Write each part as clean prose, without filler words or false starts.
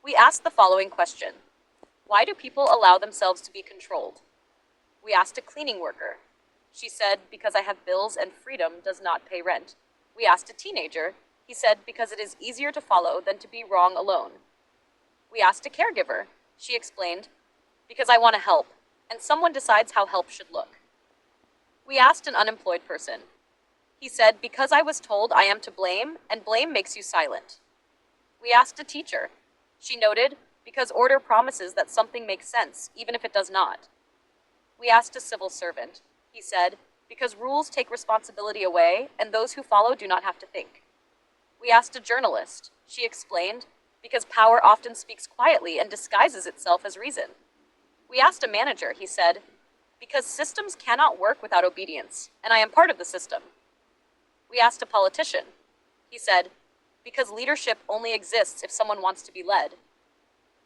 We asked the following question: why do people allow themselves to be controlled? We asked a cleaning worker. She said, because I have bills and freedom does not pay rent. We asked a teenager. He said, because it is easier to follow than to be wrong alone. We asked a caregiver. She explained, because I want to help, and someone decides how help should look. We asked an unemployed person. He said, because I was told I am to blame, and blame makes you silent. We asked a teacher. She noted, because order promises that something makes sense, even if it does not. We asked a civil servant. He said, because rules take responsibility away, and those who follow do not have to think. We asked a journalist. She explained, because power often speaks quietly and disguises itself as reason. We asked a manager. He said, because systems cannot work without obedience, and I am part of the system. We asked a politician. He said, because leadership only exists if someone wants to be led.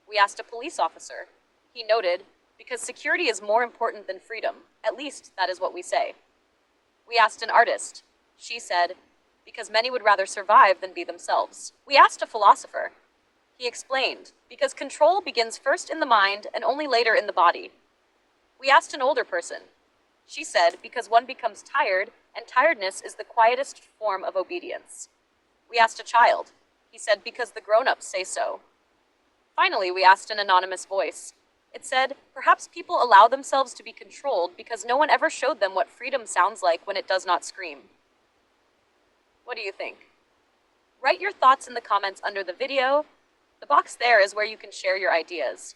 We asked a police officer. He noted, because security is more important than freedom, at least that is what we say. We asked an artist. She said, because many would rather survive than be themselves. We asked a philosopher. He explained, because control begins first in the mind and only later in the body. We asked an older person. She said, because one becomes tired, and tiredness is the quietest form of obedience. We asked a child. He said, because the grown-ups say so. Finally, we asked an anonymous voice. It said, perhaps people allow themselves to be controlled because no one ever showed them what freedom sounds like when it does not scream. What do you think? Write your thoughts in the comments under the video. The box there is where you can share your ideas.